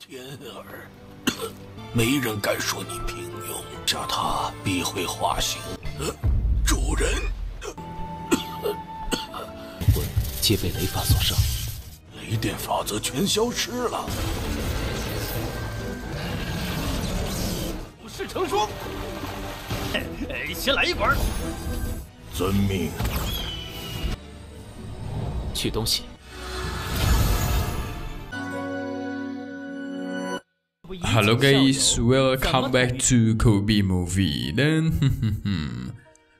天儿，没人敢说你平庸，杀他必会化形。主人，魂皆被雷法所伤，雷电法则全消失了。武士成双，先来一管。遵命。取东西。Halo guys, welcome back to Kobe Movie. Dan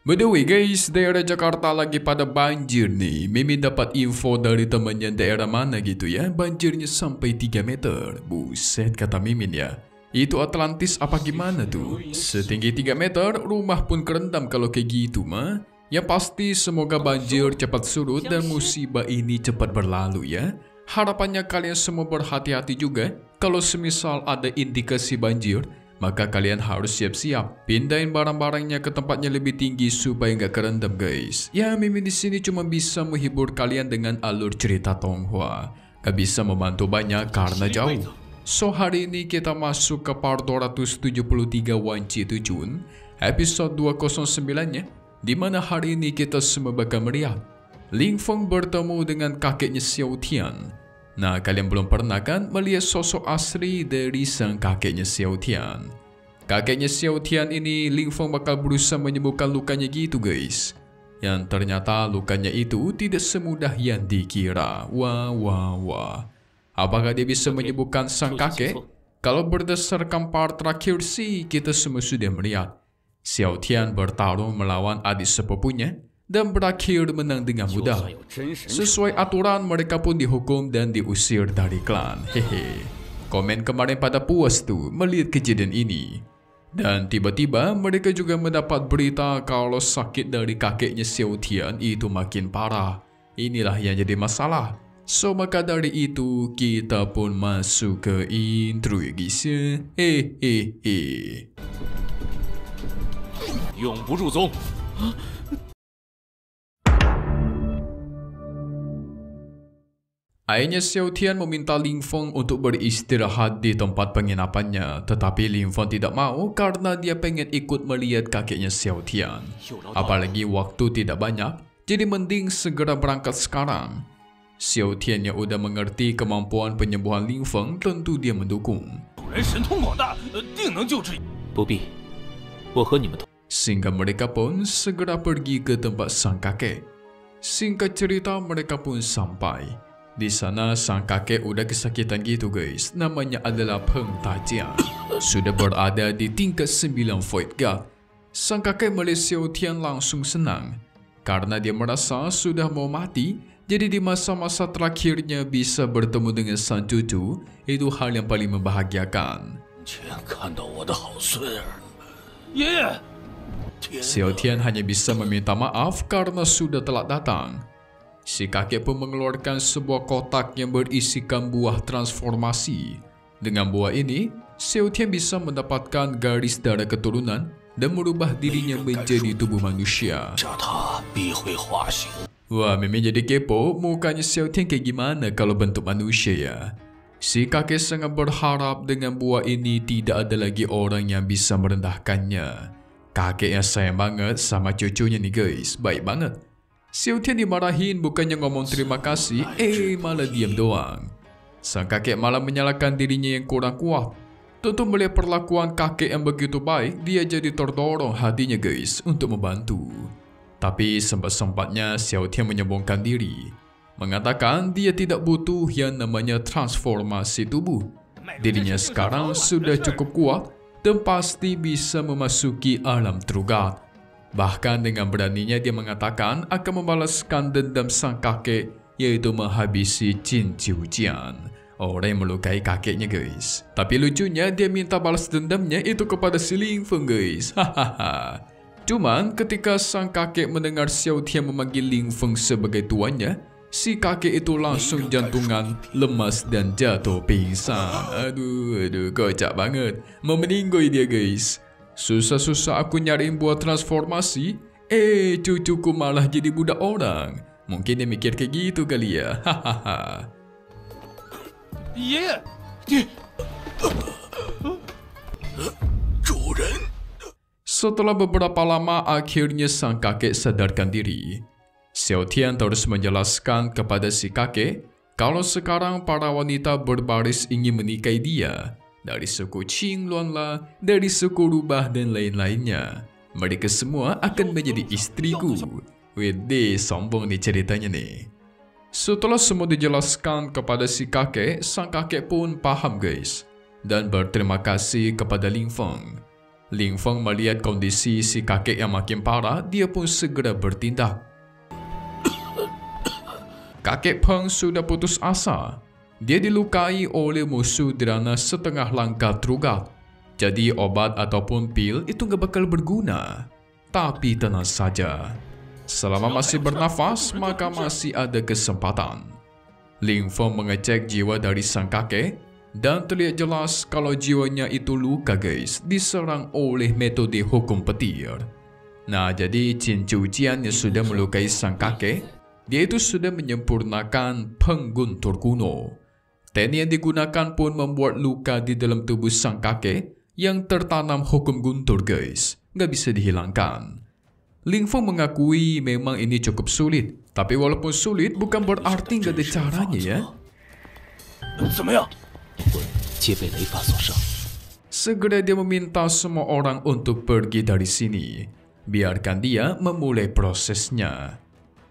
by the way guys, daerah Jakarta lagi pada banjir nih. Mimin dapat info dari temannya daerah mana gitu ya. Banjirnya sampai 3 meter. Buset kata Mimin ya. Itu Atlantis apa gimana tuh? Setinggi 3 meter, rumah pun kerendam kalau kayak gitu mah. Ya pasti semoga banjir cepat surut dan musibah ini cepat berlalu ya. Harapannya kalian semua berhati-hati juga. Kalau semisal ada indikasi banjir, maka kalian harus siap-siap pindahin barang-barangnya ke tempatnya lebih tinggi supaya nggak kerendam guys. Ya Mimin di sini cuma bisa menghibur kalian dengan alur cerita Tonghua. Gak bisa membantu banyak karena jauh. So hari ini kita masuk ke part 273 Wanci Tujun, episode 209-nya, dimana hari ini kita semua bakal melihat Ling Feng bertemu dengan kakeknya Xiao Tian. Nah, kalian belum pernah kan melihat sosok asli dari sang kakeknya Xiao Tian. Kakeknya Xiao Tian ini Ling Feng bakal berusaha menyembuhkan lukanya gitu guys. Yang ternyata lukanya itu tidak semudah yang dikira. Wah. Apakah dia bisa menyembuhkan sang kakek? Kalau berdasarkan part terakhir sih kita semua sudah melihat Xiao Tian bertarung melawan adik sepupunya dan berakhir menang dengan mudah. Sesuai aturan mereka pun dihukum dan diusir dari klan. Hehe. Komen kemarin pada puas tuh melihat kejadian ini. Dan tiba-tiba mereka juga mendapat berita kalau sakit dari kakeknya Xiao Tian itu makin parah. Inilah yang jadi masalah. So maka dari itu kita pun masuk ke intro ya guys ya. Hehehe. 永不入宗。Ayahnya Xiao Tian meminta Ling Feng untuk beristirahat di tempat penginapannya, tetapi Ling Feng tidak mau karena dia pengen ikut melihat kakeknya Xiao Tian. Apalagi waktu tidak banyak, jadi mending segera berangkat sekarang. Xiao Tian yang udah mengerti kemampuan penyembuhan Ling Feng, tentu dia mendukung. 主人神通广大，定能救治。不必，我和你们同。 Sehingga mereka pun segera pergi ke tempat sang kakek. Singkat cerita mereka pun sampai. Di sana sang kakek udah kesakitan gitu guys. Namanya adalah Peng Tajiang. Sudah berada di tingkat 9 Void God. Sang kakek melihat Xiao Tian langsung senang. Karena dia merasa sudah mau mati. Jadi di masa-masa terakhirnya bisa bertemu dengan sang cucu. Itu hal yang paling membahagiakan. 前看到我的好孙儿， 爷爷， Xiao Tian hanya bisa meminta maaf karena sudah telat datang. Si kakek pun mengeluarkan sebuah kotak yang berisikan buah transformasi. Dengan buah ini, Xiao Tian bisa mendapatkan garis darah keturunan dan merubah dirinya menjadi tubuh manusia. 杀他必会化形。 Wah, Mimin jadi kepo mukanya Xiao Tian kayak gimana kalau bentuk manusia ya. Si kakek sangat berharap dengan buah ini tidak ada lagi orang yang bisa merendahkannya. Kakek yang sayang banget sama cucunya nih guys, baik banget. Xiao Tian dimarahin bukannya ngomong terima kasih, malah diam doang. Sang kakek malah menyalahkan dirinya yang kurang kuat. Tentu melihat perlakuan kakek yang begitu baik, dia jadi terdorong hatinya guys untuk membantu. Tapi sempat-sempatnya Xiao Tian menyombongkan diri. Mengatakan dia tidak butuh yang namanya transformasi tubuh. Dirinya sekarang sudah cukup kuat dan pasti bisa memasuki alam Trugat. Bahkan dengan beraninya dia mengatakan akan membalaskan dendam sang kakek, yaitu menghabisi Qin Jiujian, orang yang melukai kakeknya guys. Tapi lucunya dia minta balas dendamnya itu kepada si Ling Feng guys. Hahaha. Cuman ketika sang kakek mendengar Xiao Tian memanggil Ling Feng sebagai tuannya, si kakek itu langsung jantungan, lemas dan jatuh pingsan. Aduh, kocak banget. Mau meninggoy dia guys. Susah-susah aku nyariin buah transformasi, cucuku malah jadi budak orang. Mungkin dia mikir kayak gitu kali ya. Hahaha. 爷爷，你 Setelah beberapa lama, akhirnya sang kakek sadarkan diri. Xiao Tian terus menjelaskan kepada si kakek kalau sekarang para wanita berbaris ingin menikahi dia. Dari suku Qingluan lah, dari suku Rubah dan lain-lainnya. Mereka semua akan menjadi istriku. Wede, sombong nih ceritanya nih. Setelah semua dijelaskan kepada si kakek, sang kakek pun paham guys. Dan berterima kasih kepada Ling Feng. Ling Feng melihat kondisi si kakek yang makin parah, dia pun segera bertindak. Kakek Peng sudah putus asa. Dia dilukai oleh musuh derana setengah langkah terugat. Jadi obat ataupun pil itu gak bakal berguna. Tapi tenang saja. Selama masih bernafas, maka masih ada kesempatan. Ling Feng mengecek jiwa dari sang kakek. Dan terlihat jelas kalau jiwanya itu luka guys, diserang oleh metode hukum petir. Nah, jadi Qin Zhujian yang sudah melukai sang kakek, dia itu sudah menyempurnakan pengguntur kuno. Teknik yang digunakan pun membuat luka di dalam tubuh sang kakek yang tertanam hukum guntur guys, nggak bisa dihilangkan. Ling Feng mengakui memang ini cukup sulit, tapi walaupun sulit bukan berarti nggak ada caranya ya. Segera dia meminta semua orang untuk pergi dari sini. Biarkan dia memulai prosesnya.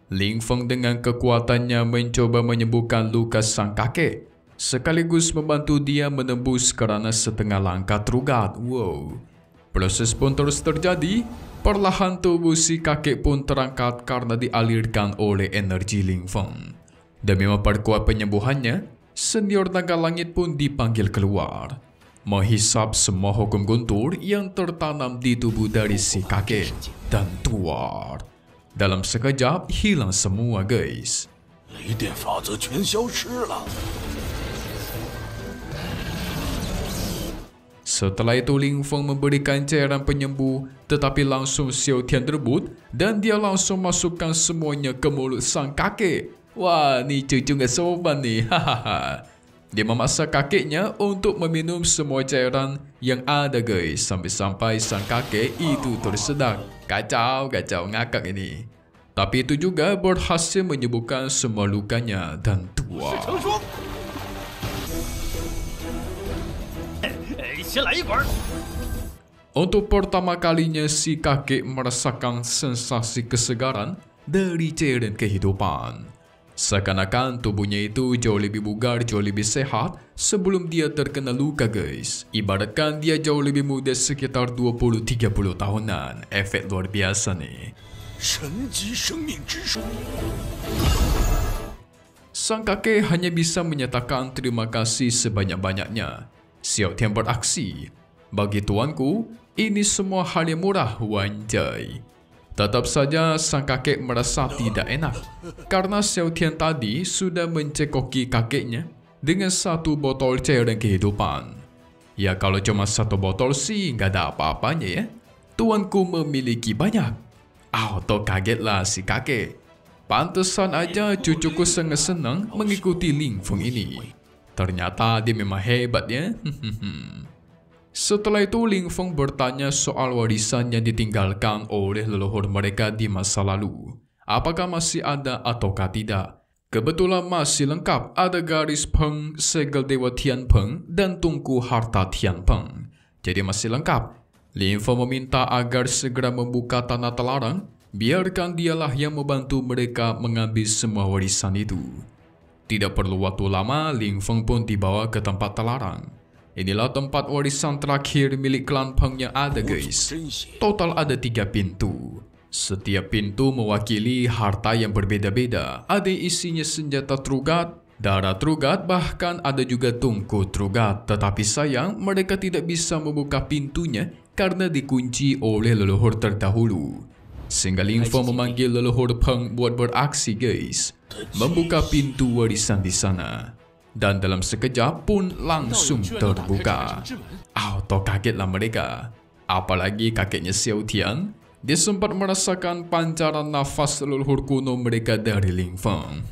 Ling Feng dengan kekuatannya mencoba menyembuhkan luka sang kakek, sekaligus membantu dia menembus kerana setengah langkah terugat. Wow. Proses pun terus terjadi. Perlahan tubuh si kakek pun terangkat karena dialirkan oleh energi Ling Feng. Demi memperkuat penyembuhannya, senior naga langit pun dipanggil keluar, menghisap semua hukum guntur yang tertanam di tubuh dari si kakek dan keluar. Dalam sekejap hilang semua guys. Setelah itu Ling Feng memberikan cairan penyembuh, tetapi langsung Xiao Tian rebut dan dia langsung masukkan semuanya ke mulut sang kakek. Wah, ni cucu gak sopan nih, hahaha. Dia memaksa kakeknya untuk meminum semua cairan yang ada guys, sampai-sampai sang kakek itu tersedak. Kacau ngakak ini. Tapi itu juga berhasil menyembuhkan semua lukanya dan tua. Untuk pertama kalinya si kakek merasakan sensasi kesegaran dari cairan kehidupan. Seakan-akan tubuhnya itu jauh lebih bugar, jauh lebih sehat sebelum dia terkena luka guys. Ibaratkan dia jauh lebih muda sekitar 20-30 tahunan. Efek luar biasa nih. Sang kakek hanya bisa menyatakan terima kasih sebanyak-banyaknya. Xiao Tian beraksi. Bagi tuanku, ini semua hal yang murah, wanjai. Tetap saja sang kakek merasa tidak enak karena Xiao Tian tadi sudah mencekoki kakeknya dengan satu botol cairan kehidupan. Ya kalau cuma satu botol sih nggak ada apa-apanya ya. Tuanku memiliki banyak. Auto kagetlah si kakek. Pantesan aja cucuku sangat senang mengikuti Ling Feng ini. Ternyata dia memang hebat ya. Setelah itu Ling Feng bertanya soal warisan yang ditinggalkan oleh leluhur mereka di masa lalu. Apakah masih ada ataukah tidak? Kebetulan masih lengkap, ada garis Peng, segel Dewa Tian Peng, dan tungku harta Tian Peng. Jadi masih lengkap. Ling Feng meminta agar segera membuka tanah telarang, biarkan dialah yang membantu mereka mengambil semua warisan itu. Tidak perlu waktu lama, Ling Feng pun dibawa ke tempat telarang. Inilah tempat warisan terakhir milik klan Peng yang ada guys. Total ada 3 pintu. Setiap pintu mewakili harta yang berbeda-beda. Ada isinya senjata terugat, darah terugat, bahkan ada juga tungku terugat. Tetapi sayang mereka tidak bisa membuka pintunya karena dikunci oleh leluhur terdahulu. Sehingga Ling Feng memanggil leluhur Peng buat beraksi guys, membuka pintu warisan di sana. Dan dalam sekejap pun langsung terbuka. Auto kagetlah mereka. Apalagi kakeknya Xiao Tian. Dia sempat merasakan pancaran nafas leluhur kuno mereka dari Ling Feng.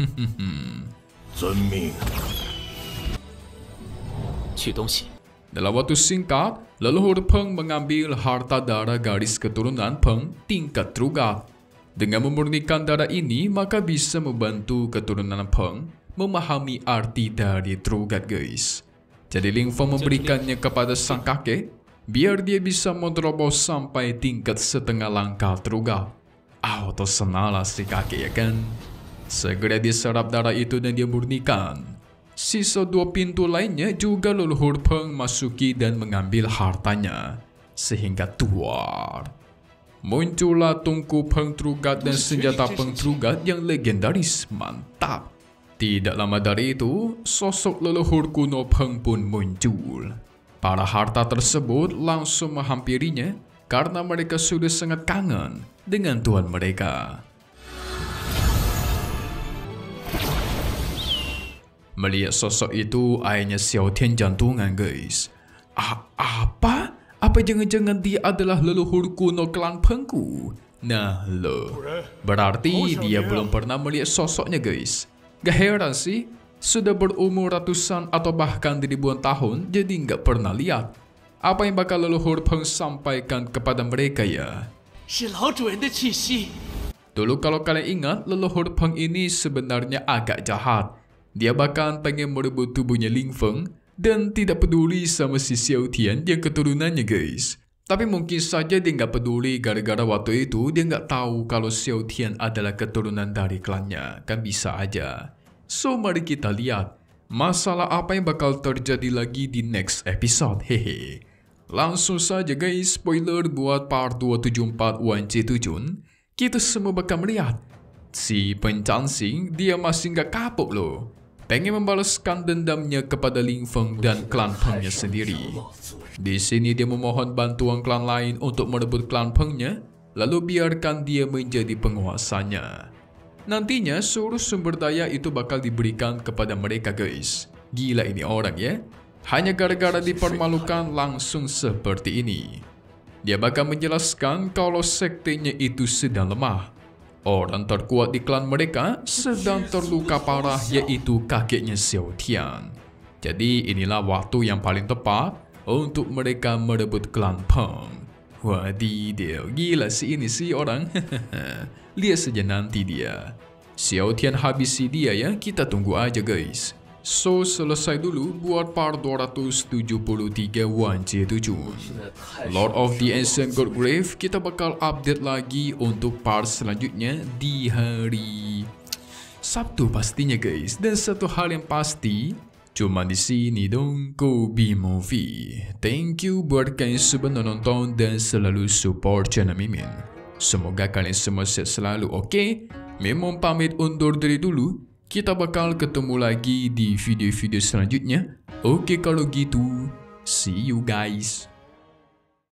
Dalam waktu singkat, leluhur Peng mengambil harta darah garis keturunan Peng tingkat Trugat. Dengan memurnikan darah ini, maka bisa membantu keturunan Peng memahami arti dari Trugat, guys. Jadi Ling Feng memberikannya kepada sang kakek, biar dia bisa menerobos sampai tingkat setengah langkah Trugat. Tersenalah si kakek, ya kan? Segera diserap darah itu dan dia murnikan. Sisa 2 pintu lainnya juga leluhur Peng masuki dan mengambil hartanya. Sehingga tuar. Muncullah tungku Peng Trugat dan senjata Peng Trugat yang legendaris, mantap. Tidak lama dari itu, sosok leluhur kuno Peng pun muncul. Para harta tersebut langsung menghampirinya karena mereka sudah sangat kangen dengan tuan mereka. Melihat sosok itu, ayahnya Xiao Tian jantungan, guys. Apa? Apa jangan-jangan dia adalah leluhur kuno klan Pengku? Nah loh, berarti dia belum pernah melihat sosoknya, guys. Gak heran sih, sudah berumur ratusan atau bahkan ribuan tahun jadi nggak pernah lihat. Apa yang bakal leluhur Peng sampaikan kepada mereka ya? Dulu kalau kalian ingat, leluhur Peng ini sebenarnya agak jahat. Dia bahkan pengen merebut tubuhnya Ling Feng dan tidak peduli sama si Xiao Tian yang keturunannya, guys. Tapi mungkin saja dia nggak peduli gara-gara waktu itu dia nggak tahu kalau Xiao Tian adalah keturunan dari klannya. Kan bisa aja. So mari kita lihat masalah apa yang bakal terjadi lagi di next episode. Hehe. Langsung saja guys, spoiler buat part 274 Wan Ji Tujun. Kita semua bakal melihat si Pencansing dia masih nggak kapok loh. Pengen membalaskan dendamnya kepada Ling Feng dan klan Pengnya sendiri. Di sini dia memohon bantuan klan lain untuk merebut klan Pengnya, lalu biarkan dia menjadi penguasanya. Nantinya seluruh sumber daya itu bakal diberikan kepada mereka, guys. Gila ini orang ya. Hanya gara-gara dipermalukan langsung seperti ini. Dia bakal menjelaskan kalau sektenya itu sedang lemah. Orang terkuat di klan mereka sedang terluka parah, yaitu kakeknya Xiao Tian. Jadi inilah waktu yang paling tepat untuk mereka merebut klan Peng. Wadidaw, gila sih ini sih orang. Lihat saja nanti dia. Xiao Tian habisi dia ya, kita tunggu aja guys. So selesai dulu buat part 273 Wan Ji Tujun. Lord of the Ancient God Grave kita bakal update lagi untuk part selanjutnya di hari Sabtu pastinya guys. Dan satu hal yang pasti, cuma di sini dong Kobe Movie. Thank you buat kalian semua nonton dan selalu support channel Mimin. Semoga kalian semua sehat selalu, oke? Memang pamit undur diri dulu. Kita bakal ketemu lagi di video-video selanjutnya. Oke kalau gitu, see you guys.